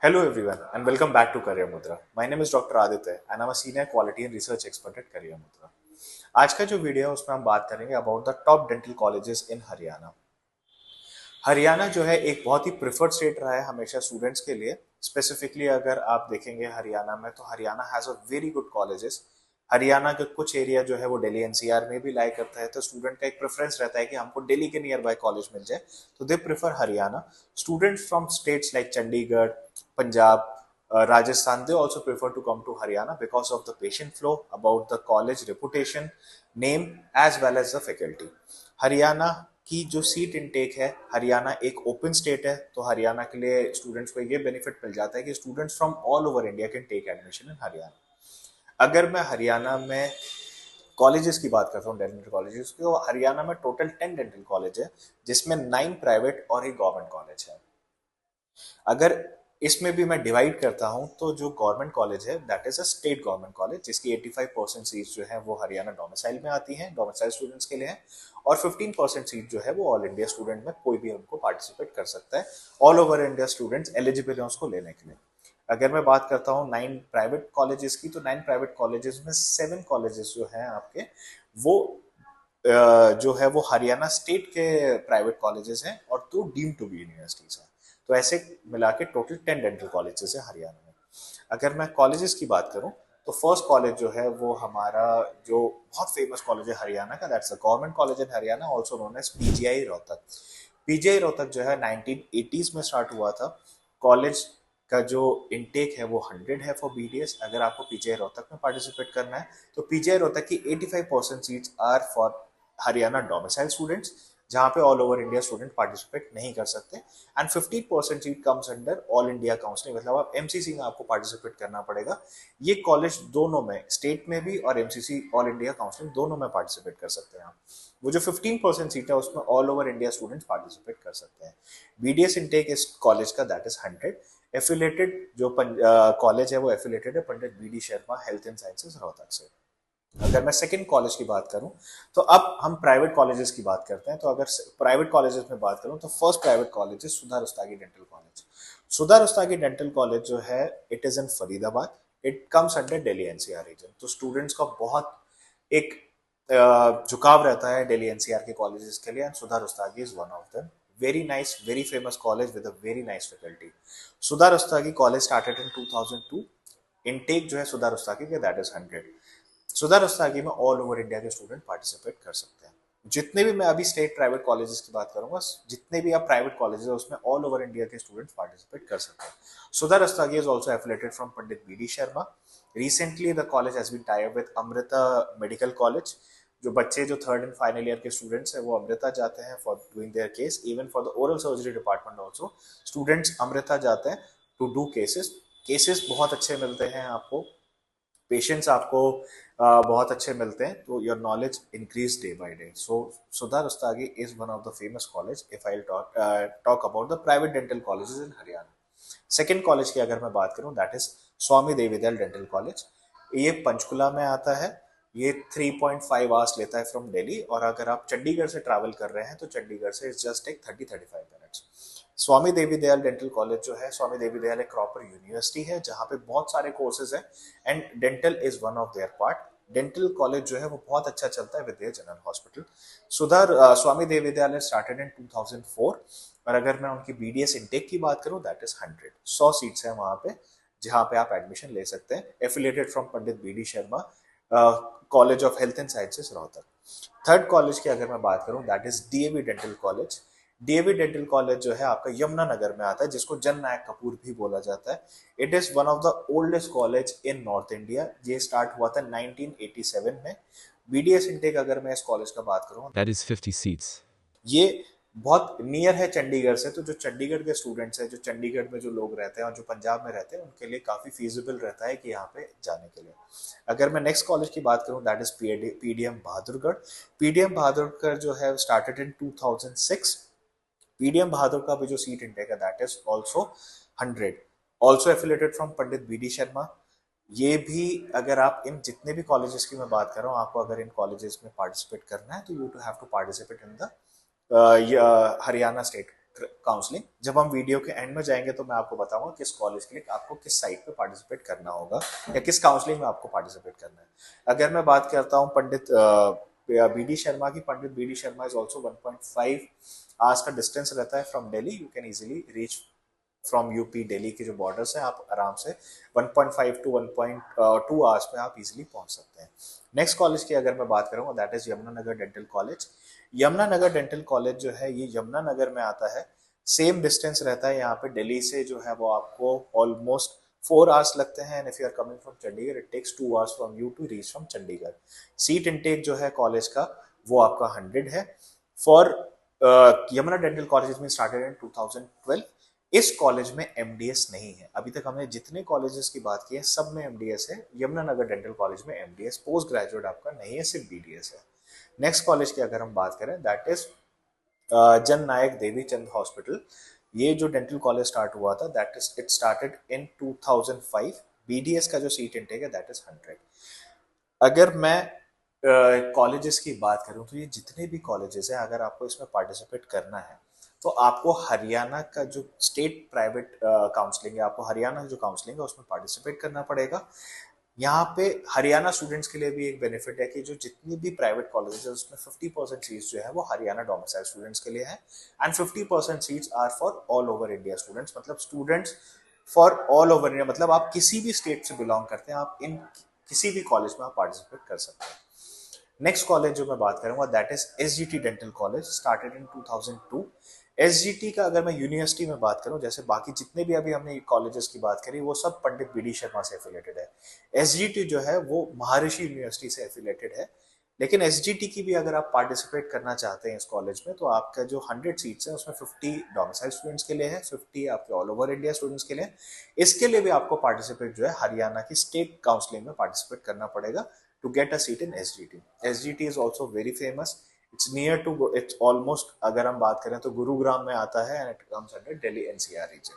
Hello everyone and welcome back to Career Mudra. My name is Dr. Aditya and I'm a senior quality and research expert at Career Mudra. आज का जो video है उसमें हम बात करेंगे about the top dental colleges in Haryana. Haryana जो है एक बहुत ही प्रिफर्ड स्टेट रहा है हमेशा स्टूडेंट्स के लिए। स्पेसिफिकली अगर आप देखेंगे हरियाणा में तो Haryana has a very good colleges. Haryana के कुछ एरिया जो है वो दिल्ली एनसीआर में भी लाई करता है, तो स्टूडेंट का एक प्रेफरेंस रहता है कि हमको दिल्ली के नियर बाय कॉलेज मिल जाए, तो they prefer Haryana. Students from states like Chandigarh, Punjab, Rajasthan, they also prefer to come to Haryana because of the patient flow, about the college reputation, name as well as the faculty. Haryana की जो seat intake है, हरियाणा एक open state है, तो हरियाणा के लिए students को ये बेनिफिट मिल जाता है कि students from all over India can take admission in Haryana. अगर मैं हरियाणा में कॉलेजेस की बात करता हूँ, डेंटल कॉलेजेस की, तो हरियाणा में टोटल 10 डेंटल कॉलेज है, जिसमें 9 प्राइवेट और एक गवर्नमेंट कॉलेज है। अगर इसमें भी मैं डिवाइड करता हूं तो जो गवर्नमेंट कॉलेज है that is a state government college, जिसकी 85% सीट्स जो है वो हरियाणा डोमिसाइल में आती हैं, डोमिसाइल स्टूडेंट्स के लिए है। और 15% सीट जो है वो ऑल इंडिया स्टूडेंट में कोई भी उनको पार्टिसिपेट कर सकता है। All over India students eligible है उसको लेने के लिए। अगर मैं बात करता हूँ 9 प्राइवेट कॉलेजेस की, तो 9 प्राइवेट कॉलेजेस में 7 कॉलेजेस जो हैं आपके वो जो है वो हरियाणा स्टेट के प्राइवेट कॉलेजेस हैं और 2 डीम्ड टू बी यूनिवर्सिटीज हैं। तो ऐसे मिला के टोटल 10 डेंटल कॉलेजेस है हरियाणा में। अगर मैं कॉलेजेस की बात करूं तो फर्स्ट कॉलेज जो है वो हमारा जो बहुत फेमस कॉलेज है हरियाणा का, that's the government college in Haryana, also known as PGI Rohtak. PGI Rohtak जो है 1980s में स्टार्ट हुआ था। कॉलेज का जो इनटेक है वो 100 है फॉर बीडीएस। अगर आपको पीजीआई रोहतक में पार्टिसिपेट करना है तो पीजीआई रोहतक की 85% seats are for Haryana domicile students, जहां पे all over India student participate नहीं कर सकते। And 15% seat comes under all India counselling, मतलब आप एमसीसी में आपको पार्टिसिपेट करना पड़ेगा। ये कॉलेज दोनों में, स्टेट में भी और एमसीसी ऑल इंडिया काउंसलिंग दोनों में पार्टिसिपेट कर सकते हैं आप। वो जो 15% सीट है उसमें all over India students participate कर सकते हैं। बीडीएस इनटेक इस कॉलेज का दैट इज 100। एफिलेटेड जो कॉलेज है वो एफिलेटेड है Pandit BD Sharma health and sciences Rohtak से। अगर मैं सेकंड कॉलेज की बात करूं तो अब हम प्राइवेट कॉलेजेस की बात करते हैं। तो अगर प्राइवेट कॉलेजेस में बात करूं तो फर्स्ट प्राइवेट कॉलेज है सुधा रुस्तागी डेंटल कॉलेज। सुधा रुस्तागी डेंटल कॉलेज जो है it is in Faridabad. It comes under Delhi NCR reason. तो स्टूडेंट्स का बहुत एक झुकाव रहता है दिल्ली एनसीआर के कॉलेजेस के लिए, and Sudha Rustagi is one of them. Very nice, very famous college with a very nice faculty. Sudha Rustagi college started in 2002। Intake जो है सुधा रुस्तागी के दैट इज 100। सुधा रुस्तागी में ऑल ओवर इंडिया के स्टूडेंट पार्टिसिपेट कर सकते हैं। जितने भी मैं अभी स्टेट प्राइवेट कॉलेजेस की बात करूंगा, जितने भी आप प्राइवेट कॉलेजेस है उसमें ऑल ओवर इंडिया के स्टूडेंट्स पार्टिसिपेट कर सकते हैं। Sudha Rustagi is also affiliated from Pandit BD Sharma. Recently the college has been tie up with Amrita medical college. जो बच्चे जो थर्ड एंड फाइनल ईयर के स्टूडेंट्स हैं वो अमृता जाते हैं for doing their case. Even for the oral surgery department also students Amrita जाते हैं टू डू केसेस। केसेस बहुत अच्छे मिलते हैं आपको, पेशेंट्स आपको बहुत अच्छे मिलते हैं, तो your knowledge increase day by day. So Sudha Rustagi is one of the famous college if I talk about the private dental colleges in Haryana. Second college की अगर मैं बात करूं that is Swami Devidayal dental college. ये पंचकुला में आता है। ये 3.5 आवर्स लेता है फ्रॉम दिल्ली, और अगर आप चंडीगढ़ से ट्रैवल कर रहे हैं तो चंडीगढ़ से it's just take 30-35 minutes. Swami Devi Dayal dental college जो है, स्वामी देवी दयाल एक प्रॉपर यूनिवर्सिटी है जहाँ पे बहुत सारे कोर्सेज हैं, and dental is one of their part. Dental college जो है वो बहुत अच्छा चलता है with general hospital. Swami Devi Dayal started in 2004। और अगर मैं उनकी बीडीएस इनटेक की बात करूं दैट इज 100 सीट्स हैं वहां पे, जहां पे आप एडमिशन ले सकते हैं। Affiliated from Pandit BD Sharma college of health and sciences Rohtak. Third college की अगर मैं बात करूं that is DAV dental college. DAV dental college जो है आपका यमुनानगर में आता है, जिसको जन नायक कपूर भी बोला जाता है। It is one of the oldest college in north India. ये स्टार्ट हुआ था 1987 में। बीडीएस इनटेक अगर मैं इस कॉलेज का बात करूं, That is 50 seats. ये बहुत नियर है चंडीगढ़ से, तो जो चंडीगढ़ के स्टूडेंट्स हैं, जो चंडीगढ़ में जो लोग रहते हैं और जो पंजाब में रहते हैं, उनके लिए काफ़ी फीजिबल रहता है कि यहाँ पे जाने के लिए। अगर मैं नेक्स्ट कॉलेज की बात करूँ that is PDM Bahadurgarh. PDM Bahadurgarh जो है स्टार्टेड इन 2006। पीडीएम बहादुर का भी जो सीट इंटेक है that is also 100। Also affiliated from Pandit BD Sharma. ये भी, अगर आप इन जितने भी कॉलेजेस की मैं बात कर रहा हूँ, आपको अगर इन कॉलेजेस में पार्टिसिपेट करना है तो you to have to participate in the Haryana state counselling. जब हम वीडियो के एंड में जाएंगे तो मैं आपको बताऊंगा किस कॉलेज के लिए आपको किस साइट पे पार्टिसिपेट करना होगा या किस काउंसलिंग में आपको पार्टिसिपेट करना है। अगर मैं बात करता हूँ पंडित बी डी शर्मा की, Pandit B D Sharma is also 1.5 hours का डिस्टेंस रहता है from Delhi. You can easily reach from UP, Delhi के जो बॉर्डर्स हैं, आप आराम से 1.5 टू 1.2 आवर्स में आप इजिली पहुंच सकते हैं। नेक्स्ट कॉलेज की अगर मैं बात करूंगा that is Yamunanagar dental college. Yamunanagar dental college जो है ये यमुनानगर में आता है। सेम डिस्टेंस रहता है यहाँ पे दिल्ली से, जो है वो आपको ऑलमोस्ट 4 आवर्स लगते हैं। And if you are coming from Chandigarh it takes 2 hours from you to reach from Chandigarh. Seat intake जो है कॉलेज का वो आपका 100 है। फॉर यमुना डेंटल कॉलेज में स्टार्टेड इन 2012। इस कॉलेज में एमडीएस नहीं है। अभी तक हमने जितने कॉलेजेस की बात की है सब में एमडीएस है। यमुनानगर डेंटल कॉलेज में एमडीएस पोस्ट ग्रेजुएट आपका नहीं है, सिर्फ बीडीएस है। नेक्स्ट कॉलेज की अगर हम बात करें that is Jan Nayak Devi Chand hospital. ये जो डेंटल कॉलेज स्टार्ट हुआ था that is it started in 2005। BDS का जो सीट इनटेक है दैट इज 100। अगर मैं कॉलेजेस की बात करूं तो ये जितने भी कॉलेजेस हैं अगर आपको इसमें पार्टिसिपेट करना है तो आपको हरियाणा का जो स्टेट प्राइवेट काउंसलिंग है, आपको हरियाणा जो काउंसलिंग है उसमें पार्टिसिपेट करना पड़ेगा। यहाँ पे हरियाणा स्टूडेंट्स के लिए भी एक बेनिफिट है कि जो जितनी भी प्राइवेट कॉलेजेस है उसमें 50% सीट्स जो है वो हरियाणा डोमिसाइल स्टूडेंट्स के लिए है and 50% seats are for all over India students. मतलब students for all over India, मतलब आप किसी भी स्टेट से बिलोंग करते हैं आप इन किसी भी कॉलेज में आप पार्टिसिपेट कर सकते हैं। नेक्स्ट कॉलेज जो मैं बात करूंगा that is SGT dental college, started in 2002। SGT का अगर मैं यूनिवर्सिटी में बात करूं, जैसे बाकी जितने भी अभी हमने कॉलेजेस की बात करी वो सब पंडित बीडी शर्मा से एफिलेटेड है। एसजीटी जो है वो महर्षि यूनिवर्सिटी से एफिलेटेड है। लेकिन एसजीटी की भी अगर आप पार्टिसिपेट करना चाहते हैं इस कॉलेज में तो आपका जो 100 सीट्स है उसमें 50 डोमिसाइल स्टूडेंट्स के लिए है, 50 आपके ऑल ओवर इंडिया स्टूडेंट्स के लिए। इसके लिए भी आपको पार्टिसिपेट जो है हरियाणा की स्टेट काउंसलिंग में पार्टिसिपेट करना पड़ेगा to get a seat in SGT. SGT is also very famous. It's near to, it's almost, अगर हम बात करें तो गुरुग्राम में आता है and it comes under Delhi NCR region.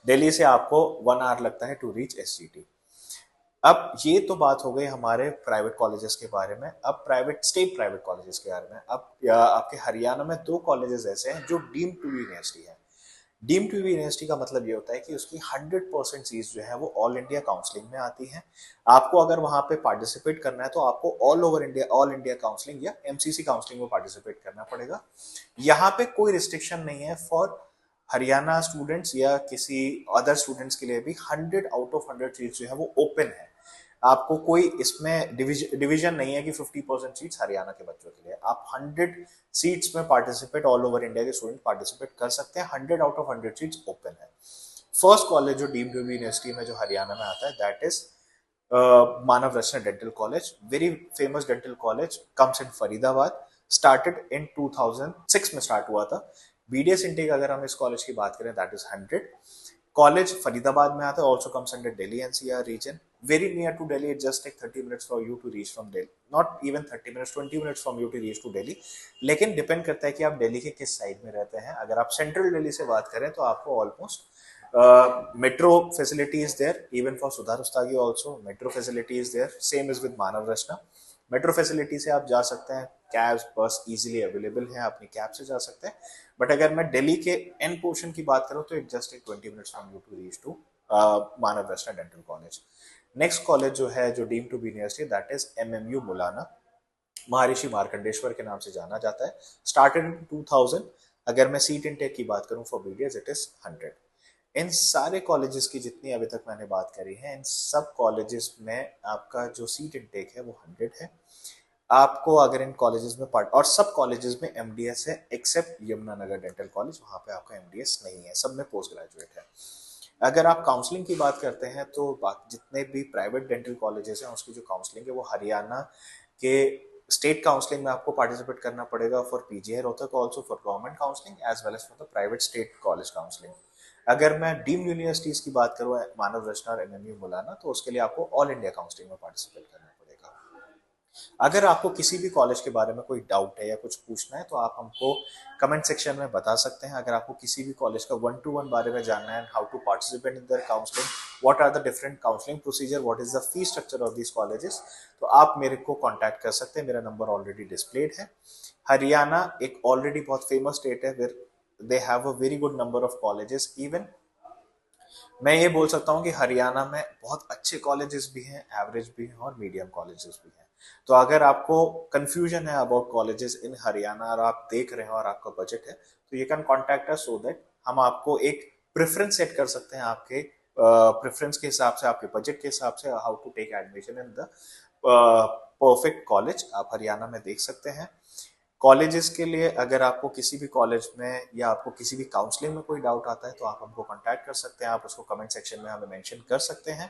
Delhi से आपको 1 आवर लगता है टू रीच SGT। अब ये तो बात हो गई हमारे प्राइवेट कॉलेजेस के बारे में। अब प्राइवेट स्टेट प्राइवेट कॉलेजेस के बारे में। अब आपके हरियाणा में 2 कॉलेजेस ऐसे हैं जो डीम्ड टू यूनिवर्सिटी है। डीम्ड टू यूनिवर्सिटी का मतलब ये होता है कि उसकी 100% सीट्स जो है वो ऑल इंडिया काउंसलिंग में आती हैं। आपको अगर वहां पे पार्टिसिपेट करना है तो आपको ऑल इंडिया काउंसलिंग या एमसीसी काउंसलिंग में पार्टिसिपेट करना पड़ेगा। यहाँ पे कोई रिस्ट्रिक्शन नहीं है फॉर हरियाणा स्टूडेंट्स या किसी अदर स्टूडेंट्स के लिए भी। 100 आउट ऑफ 100 सीट्स जो है वो ओपन है। आपको कोई इसमें डिवीजन नहीं है कि 50% सीट्स हरियाणा के बच्चों के लिए। आप 100 सीट्स में पार्टिसिपेट ऑल ओवर इंडिया के स्टूडेंट पार्टिसिपेट कर सकते हैं। 100 आउट ऑफ 100 सीट्स ओपन है। फर्स्ट कॉलेज जो डीम्ड यूनिवर्सिटी में जो हरियाणा में आता है that is Manav Rachna dental college. Very famous dental college, comes in Faridabad, started in 2006 में स्टार्ट हुआ था। बीडीएस इनटेक अगर हम इस कॉलेज की बात करें दैट इज 100। कॉलेज फरीदाबाद में आता है, also comes under Delhi NCR region, very near to Delhi. It just take 30 minutes for you to reach from Delhi, not even 30 minutes, 20 minutes from you to reach to Delhi. लेकिन डिपेंड करता है कि आप दिल्ली के किस साइड में रहते हैं। अगर आप सेंट्रल दिल्ली से बात करें तो आपको almost metro facility is there even for Sudhar Rustagi also, metro facility is there, same is with Manav Rachna। Metro facility से आप जा सकते हैं, कैब्स बस इजीली अवेलेबल है, अपनी कैब से जा सकते हैं। बट अगर मैं दिल्ली के एन पोर्शन की बात करूं तो it just take 20 minutes from you to reach to Manav Rachna dental college. Next college जो है जो deemed to be university that is MMU Mullana, Maharshi Markandeshwar के नाम से जाना जाता है, स्टार्टेड इन 2000। अगर मैं सीट इनटेक की बात करूं फॉर बीडीएस इट इज 100। इन सारे कॉलेजेस की जितनी अभी तक मैंने बात करी है, इन सब कॉलेजेस में आपका जो सीट इनटेक है वो 100 है। आपको अगर इन कॉलेजेस में पार्ट, और सब कॉलेजेस में एमडीएस है एक्सेप्ट यमुनानगर डेंटल कॉलेज, वहां पे आपका एमडीएस नहीं है, सब में पोस्ट ग्रेजुएट है। अगर आप काउंसलिंग की बात करते हैं तो जितने भी प्राइवेट डेंटल कॉलेजेस हैं उसकी जो काउंसलिंग है वो हरियाणा के स्टेट काउंसलिंग में आपको पार्टिसिपेट करना पड़ेगा for PGI Rohtak, also for government counselling as well as for the private state college counselling. अगर मैं डीम्ड यूनिवर्सिटीज की बात करूँ मानव रचना और एमएमयू मुलाना, तो उसके लिए आपको ऑल इंडिया काउंसलिंग में पार्टिसिपेट करना पड़ेगा। अगर आपको किसी भी कॉलेज के बारे में कोई डाउट है या कुछ पूछना है तो आप हमको कमेंट सेक्शन में बता सकते हैं। अगर आपको किसी भी कॉलेज का 1-to-1 बारे में जानना है, how to participate in their counselling, what are the different counselling procedure, what is the fee structure of these colleges, तो आप मेरे को कॉन्टैक्ट कर सकते हैं। मेरा नंबर ऑलरेडी डिस्प्लेड है। हरियाणा एक ऑलरेडी बहुत फेमस स्टेट है they have a very good number of colleges. Even मैं ये बोल सकता हूँ कि हरियाणा में बहुत अच्छे कॉलेजेस भी हैं, एवरेज भी हैं और मीडियम कॉलेजेस भी हैं। तो अगर आपको कंफ्यूजन है अबाउट कॉलेजेस इन हरियाणा और आप देख रहे हो और आपका बजट है, तो you can contact us so that हम आपको एक प्रेफरेंस सेट कर सकते हैं आपके प्रेफरेंस के हिसाब से, आपके बजट के हिसाब से, how to take admission in the perfect college आप हरियाणा में देख सकते हैं। कॉलेजेस के लिए अगर आपको किसी भी कॉलेज में या आपको किसी भी काउंसलिंग में कोई डाउट आता है तो आप हमको कांटेक्ट कर सकते हैं, आप उसको कमेंट सेक्शन में हमें मेंशन कर सकते हैं।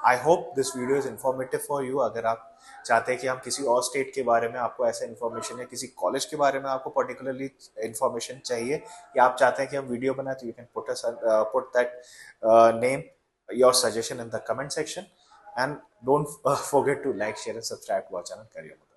I hope this video is informative for you. अगर आप चाहते हैं कि हम किसी और स्टेट के बारे में आपको ऐसा इन्फॉर्मेशन या किसी कॉलेज के बारे में आपको पर्टिकुलरली इन्फॉर्मेशन चाहिए या आप चाहते हैं कि हम वीडियो बनाए, तो you can put that name your suggestion in the comment section and don't forget to like, share and subscribe to our channel Career Mode।